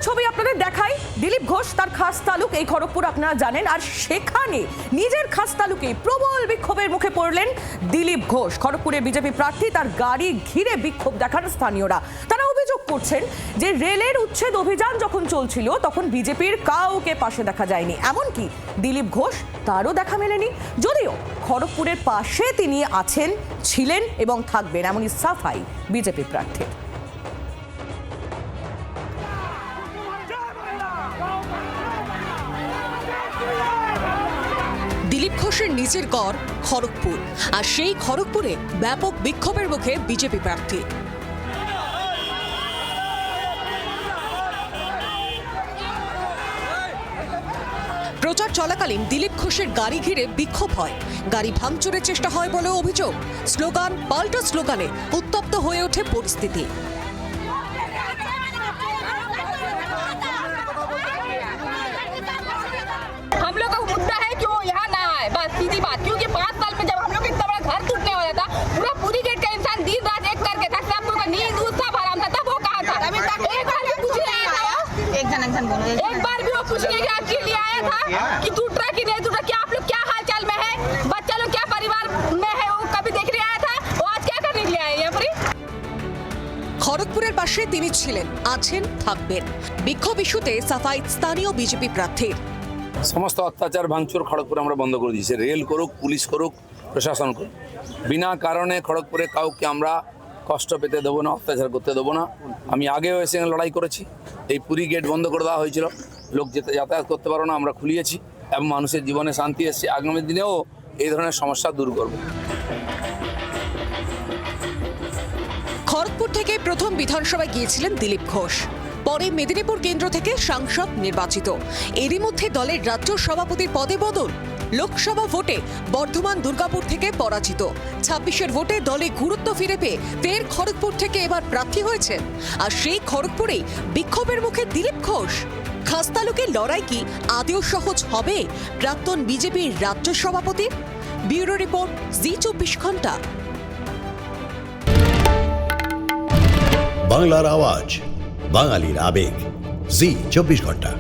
ছবি আপনাদের দেখাই। দিলীপ ঘোষ তার খাস তালুক এই খড়গপুর আপনারা জানেন, আর সেখানে নিজের খাস তালুকে প্রবল বিক্ষোভের মুখে পড়লেন দিলীপ ঘোষ। খড়গপুরে বিজেপি প্রার্থী, তার গাড়ি ঘিরে বিক্ষোভ দেখান স্থানীয়রা। তারা অভিযোগ করছেন যে রেলের উচ্ছেদ অভিযান যখন চলছিল তখন বিজেপির কাউকে পাশে দেখা যায়নি, এমনকি দিলীপ ঘোষ তারও দেখা মেলেনি। যদিও খড়গপুরের পাশে তিনি আছেন, ছিলেন এবং থাকবেন, এমনই সাফাই বিজেপি প্রার্থী। দিলীপ ঘোষের নিজের গড় খড়গপুর, আর সেই খড়গপুরে ব্যাপক বিক্ষোভের মুখে বিজেপি প্রার্থী। প্রচার চলাকালীন দিলীপ ঘোষের গাড়ি ঘিরে বিক্ষোভ হয়, গাড়ি ভাঙচুরের চেষ্টা হয় বলে অভিযোগ। স্লোগান পাল্টা স্লোগানে উত্তপ্ত হয়ে ওঠে পরিস্থিতি। हम लोग का मुद्दा है कि वो यहाँ ना आए, बस सीधी बात। क्योंकि 5 साल में जब हम लोग इतना बड़ा घर टूटने वाला था, पूरा पूरी गेट का इंसान दिन रात एक करके था, सब लोग का नींद उसका भराम था, तब वो कहा था एक बार भी कुछ नहीं आया था। एक बार भी वो पूछने के लिए आया था कि टूट रहा कि नहीं टूट रहा, क्या आप लोग क्या हाल चाल में है, बच्चा लोग क्या परिवार में है, वो कभी देखने आया था। वो आज क्या करने के लिए आए यहाँ पर? খড়গপুরের পাশে তিনি ছিলেন, আছেন, থাকবেন। বিক্ষোভ ইস্যুতে সাফাই স্থানীয় বিজেপি প্রার্থীর। সমস্ত অত্যাচার ভাঙচুর খড়গপুরে আমরা বন্ধ করে দিয়েছি। রেল করুক, পুলিশ করুক, প্রশাসন করুক, বিনা কারণে খড়গপুরে কাউকে আমরা কষ্ট পেতে দেবো না, অত্যাচার করতে দেবো না। আমি আগেও এসে লড়াই করেছি। এই পুরী গেট বন্ধ করে দেওয়া হয়েছিল, লোক যাতায়াত করতে পারো না, আমরা খুলিয়েছি এবং মানুষের জীবনে শান্তি এসেছে। আগামী দিনেও এই ধরনের সমস্যা দূর করব। খড়গপুর থেকে প্রথম বিধানসভায় গিয়েছিলেন দিলীপ ঘোষ, পরে মেদিনীপুর কেন্দ্র থেকে সাংসদ নির্বাচিত। এরই মধ্যে দলের রাজ্য সভাপতির পদে বদল। লোকসভা ভোটে বর্ধমান দুর্গাপুর থেকে পরাজিত, 26-এর ভোটে দলে গুরুত্ব ফিরে পেয়ে ফের খড়গপুর থেকে এবার প্রার্থী হয়েছেন। আর সেই খড়গপুরেই বিক্ষোভের মুখে দিলীপ ঘোষ। খাস তালুকের লড়াই কি আদেও সহজ হবে প্রাক্তন বিজেপির রাজ্য সভাপতির? ব্যুরো রিপোর্ট, জি24 ঘন্টা। বাংলার আওয়াজ, বাঙালির আবেগ, জি24 ঘন্টা।